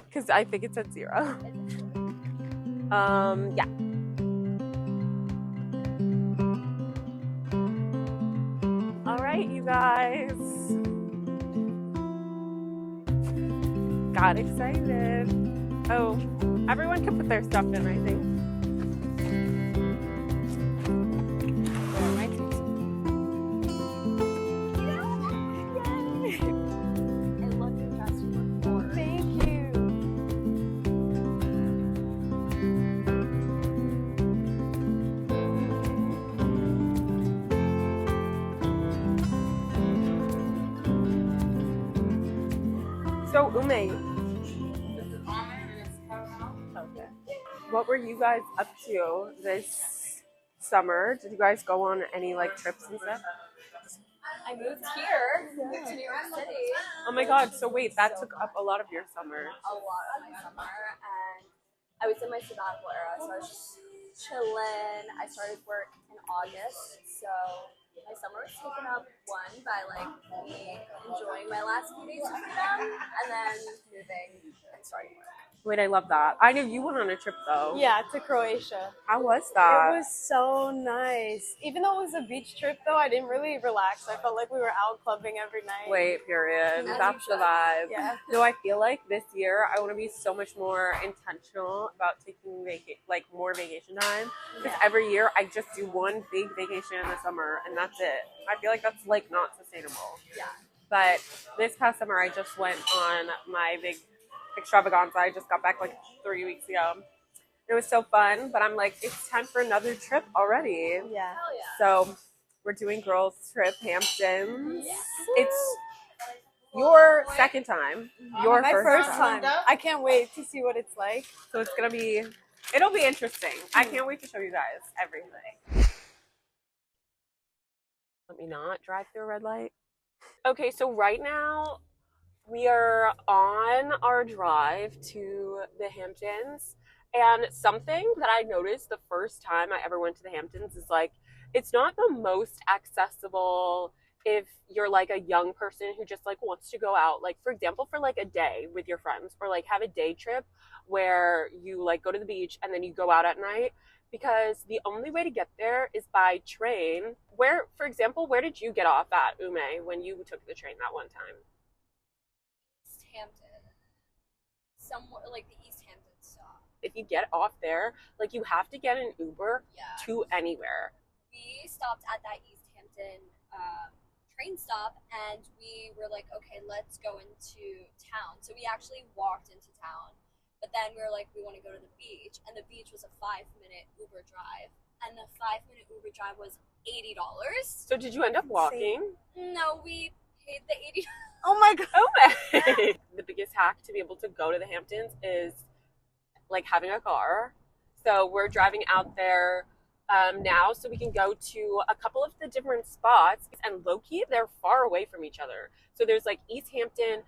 Because I think it's at 0. Yeah. All right, you guys. Got excited. Oh, everyone can put their stuff in, I think. So, Ume, okay. What were you guys up to this summer? Did you guys go on any like trips and stuff? I moved here to New York City. Oh my god, so wait, that took up a lot of your summer. A lot of my summer, and I was in my sabbatical era, so I was just chilling. I started work in August, so my summer was taken up one by like me enjoying my last few days with them, and then moving and starting work. Wait, I love that. I knew you went on a trip though. Yeah, to Croatia. How was that? It was so nice. Even though it was a beach trip though, I didn't really relax. I felt like we were out clubbing every night. Wait, period. That's the vibe. Yeah. No, I feel like this year I want to be so much more intentional about taking more vacation time. Because every year I just do one big vacation in the summer and that's it. I feel like that's like not sustainable. Yeah. But this past summer I just went on my big extravaganza. I just got back like 3 weeks ago. It was so fun, but I'm like, it's time for another trip already. Yeah. Hell yeah. So we're doing girls trip Hamptons. Yeah. It's your second time. Your My first time. time. I can't wait to see what it's like. So it'll be interesting. I can't wait to show you guys everything. Let me not drive through a red light. Okay, so right now we are on our drive to the Hamptons, and something that I noticed the first time I ever went to the Hamptons is like, it's not the most accessible if you're like a young person who just like wants to go out, like for example, for like a day with your friends, or like have a day trip where you like go to the beach and then you go out at night, because the only way to get there is by train. Where, for example, where did you get off at, Ume, when you took the train that one time? Hampton, somewhere like the East Hampton stop. If you get off there, like you have to get an Uber Yeah. to anywhere. We stopped at that East Hampton train stop, and we were like, okay, let's go into town. So we actually walked into town, but then we were like, we want to go to the beach, and the beach was a 5-minute Uber drive, and the 5-minute Uber drive was $80. So did you end up walking? No, we paid the $80. Oh my god. Oh, the biggest hack to be able to go to the Hamptons is like having a car. So we're driving out there now so we can go to a couple of the different spots, and low-key they're far away from each other. So there's like East Hampton,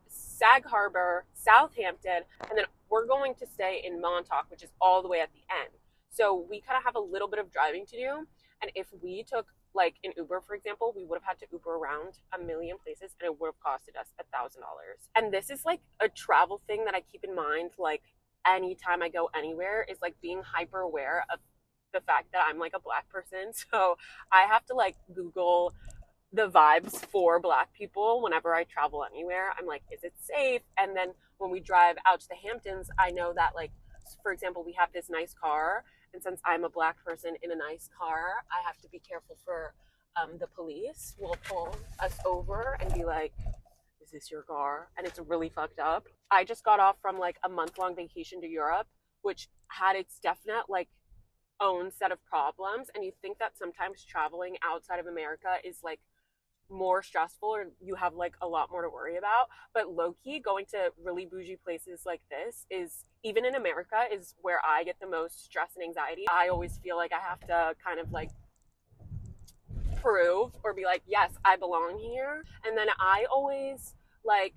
Sag Harbor, Southampton, and then we're going to stay in Montauk, which is all the way at the end. So we kind of have a little bit of driving to do, and if we took like an Uber, for example, we would have had to Uber around a million places, and it would have costed us $1,000. And this is like a travel thing that I keep in mind, like anytime I go anywhere, is like being hyper aware of the fact that I'm like a Black person. So I have to like Google the vibes for Black people whenever I travel anywhere. I'm like, is it safe? And then when we drive out to the Hamptons, I know that like, for example, we have this nice car, and since I'm a Black person in a nice car, I have to be careful for the police will pull us over and be like, is this your car? And it's really fucked up. I just got off from like a month-long vacation to Europe, which had its definite like own set of problems. And you think that sometimes traveling outside of America is like more stressful, or you have like a lot more to worry about, but low-key going to really bougie places like this is, even in America, is where I get the most stress and anxiety. I always feel like I have to kind of like prove or be like, yes, I belong here. And then I always like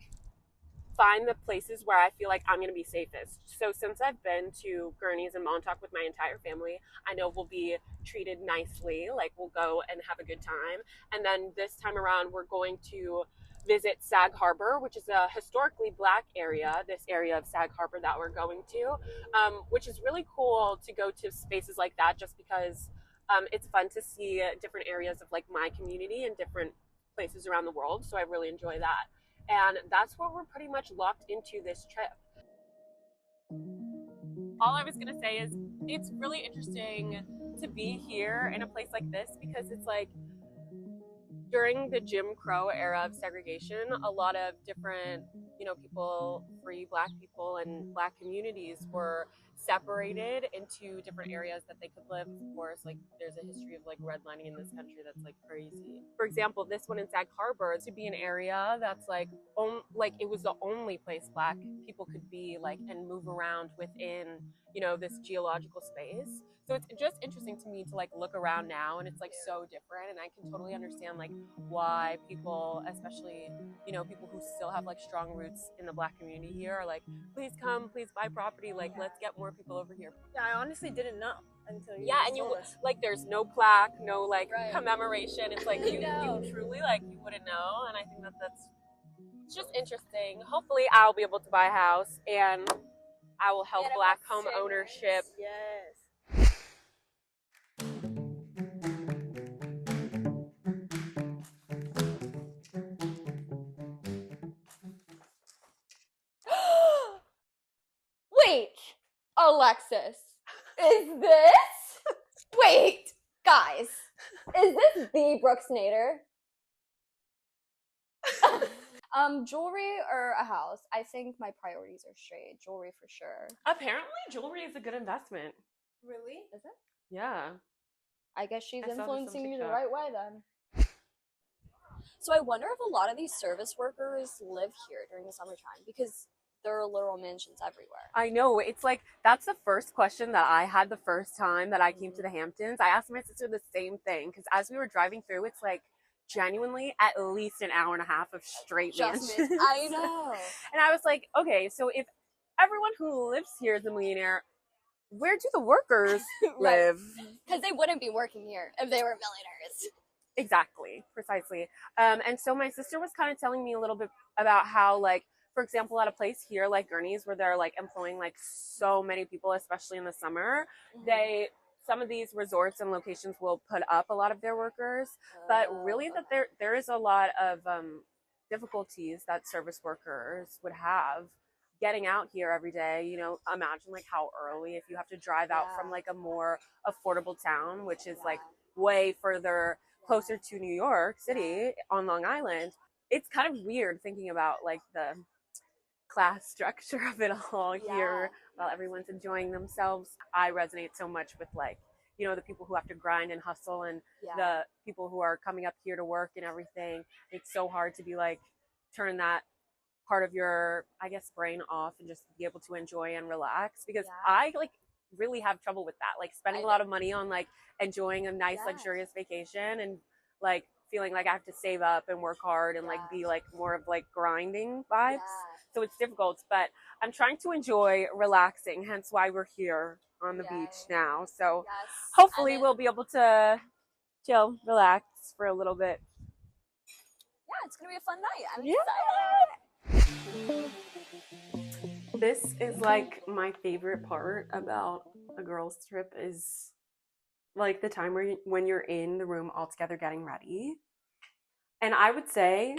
find the places where I feel like I'm going to be safest. So since I've been to Gurney's and Montauk with my entire family, I know we'll be treated nicely. Like we'll go and have a good time. And then this time around, we're going to visit Sag Harbor, which is a historically Black area, this area of Sag Harbor that we're going to, which is really cool to go to spaces like that just because it's fun to see different areas of like my community and different places around the world. So I really enjoy that. And that's where we're pretty much locked into this trip. All I was going to say is it's really interesting to be here in a place like this because it's like during the Jim Crow era of segregation, a lot of different, people, free Black people and Black communities were separated into different areas that they could live. Of course, like there's a history of like redlining in this country that's like crazy. For example, this one in Sag Harbor to be an area that's like it was the only place Black people could be like and move around within, this geological space. So it's just interesting to me to like look around now and it's like so different, and I can totally understand like why people, especially people who still have like strong roots in the Black community here are like, please come, please buy property, like let's get more people over here. Yeah, I honestly didn't know until you and you told us. like there's no plaque, no like Right. commemoration. It's like you truly like you wouldn't know, and I think that's just interesting. Hopefully I'll be able to buy a house and I will help Black home ownership. Yes. Wait, Alexis, is this? Wait, guys, is this the Brooks Nader? Jewelry or a house? I think my priorities are straight. Jewelry for sure. Apparently jewelry is a good investment. Really? Is it? Yeah. I guess she's I saw this on influencing you the TikTok. right way then. So I wonder if a lot of these service workers live here during the summertime because there are literal mansions everywhere. I know. It's like, that's the first question that I had the first time that I came to the Hamptons. I asked my sister the same thing because as we were driving through, it's like genuinely at least an hour and a half of straight mansions. I know. And I was like, okay, so if everyone who lives here is a millionaire, where do the workers live? Because they wouldn't be working here if they were millionaires. Exactly, precisely. And so my sister was kind of telling me a little bit about how, like, for example, at a place here like Gurney's where they're like employing like so many people, especially in the summer, some of these resorts and locations will put up a lot of their workers, but really that there is a lot of difficulties that service workers would have getting out here every day. Imagine like how early, if you have to drive out from like a more affordable town, which is like way further closer to New York City on Long Island. It's kind of weird thinking about like the class structure of it all here while everyone's enjoying themselves. I resonate so much with like, the people who have to grind and hustle and the people who are coming up here to work and everything. It's so hard to be like, turn that part of your, I guess, brain off and just be able to enjoy and relax, because I like really have trouble with that, like spending a lot of money on like enjoying a nice luxurious vacation and like feeling like I have to save up and work hard and like be like more of like grinding vibes. So it's difficult, but I'm trying to enjoy relaxing, hence why we're here on the beach now. So hopefully we'll be able to chill, relax for a little bit. Yeah, it's gonna be a fun night. I'm excited. This is like my favorite part about a girls' trip, is like the time when you're in the room all together getting ready. And I would say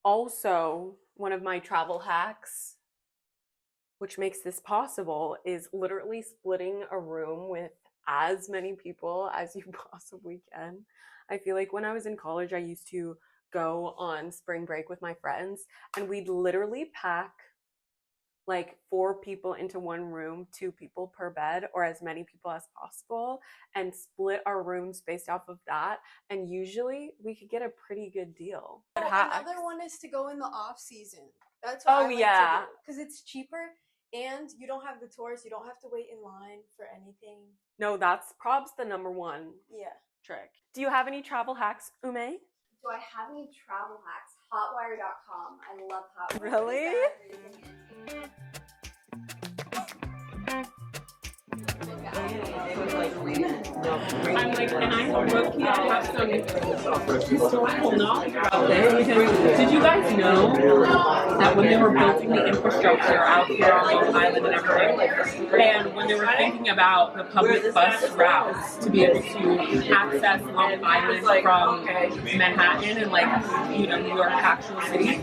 also one of my travel hacks, which makes this possible, is literally splitting a room with as many people as you possibly can. I feel like when I was in college, I used to go on spring break with my friends and we'd literally pack like 4 people into one room, 2 people per bed, or as many people as possible, and split our rooms based off of that. And usually we could get a pretty good deal. Another one is to go in the off season. That's what I like to do, because it's cheaper and you don't have the tours. You don't have to wait in line for anything. No, that's probs the number one trick. Do you have any travel hacks, Ume? Do I have any travel hacks? Hotwire.com. I love Hotwire. Really? I'm like, and I low-key, I have some historical knowledge about this, because did you guys know that when they were building the infrastructure out here on Long Island and everything, and when they were thinking about the public bus routes to be able to access Long Island from Manhattan and New York actual city,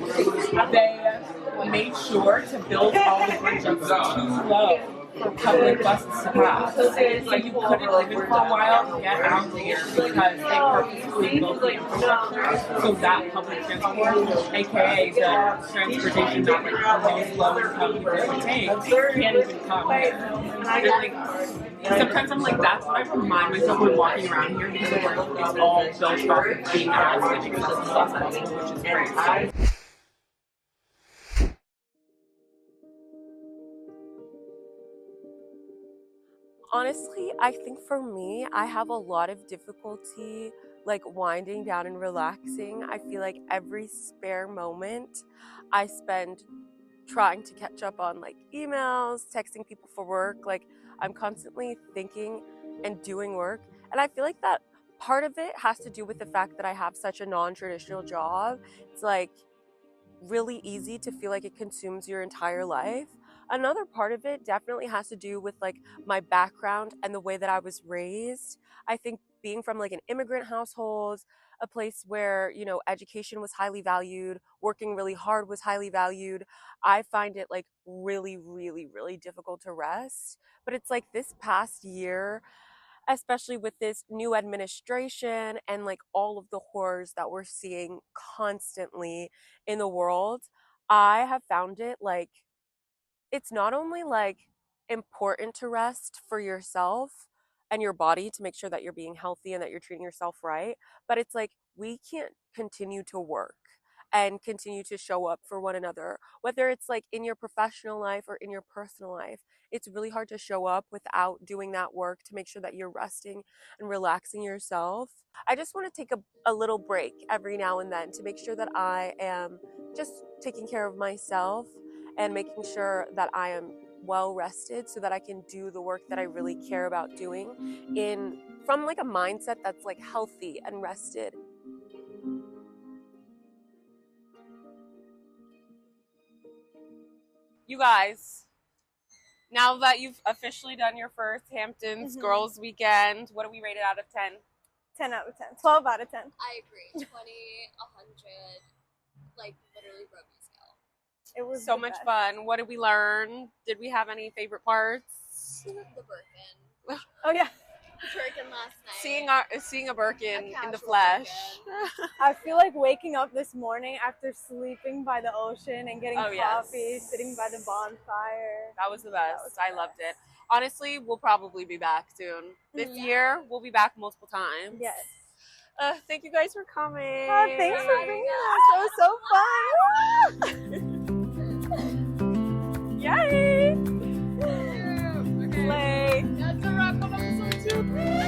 they made sure to build all the bridges too slow for public buses to pass. So you couldn't live in for a while and get out here because they purposely built the infrastructure so that public transport, aka the transportation that most low income people would take, can't even come here. And sometimes I'm like, that's what I remind myself when walking around here, because it's all built off of being as accessible as possible, which is great. Honestly, I think for me, I have a lot of difficulty winding down and relaxing. I feel like every spare moment I spend trying to catch up on emails, texting people for work. I'm constantly thinking and doing work. And I feel like that part of it has to do with the fact that I have such a non-traditional job. It's really easy to feel like it consumes your entire life. Another part of it definitely has to do with my background and the way that I was raised. I think being from an immigrant household, a place where, education was highly valued, working really hard was highly valued, I find it really, really, really difficult to rest. But it's this past year, especially with this new administration and all of the horrors that we're seeing constantly in the world, I have found it it's not only important to rest for yourself and your body to make sure that you're being healthy and that you're treating yourself right, but it's we can't continue to work and continue to show up for one another, whether it's in your professional life or in your personal life. It's really hard to show up without doing that work to make sure that you're resting and relaxing yourself. I just want to take a little break every now and then to make sure that I am just taking care of myself and making sure that I am well rested so that I can do the work that I really care about doing from a mindset that's healthy and rested. You guys, now that you've officially done your first Hamptons Girls Weekend, what do we rate it out of 10? 10 out of 10. 12 out of 10. I agree. 20, 100, literally broke my scale. It was so much fun. What did we learn? Did we have any favorite parts? The Birkin. Oh yeah. The Birkin last night. Seeing a Birkin in the flesh. I feel like waking up this morning after sleeping by the ocean and getting coffee, sitting by the bonfire. That was the best. I loved it. Honestly, we'll probably be back soon. This year, we'll be back multiple times. Yes. Thank you guys for coming. Oh, thanks for bringing us. It was so fun. Yay! Okay. Slay. That's a wrap on episode 2.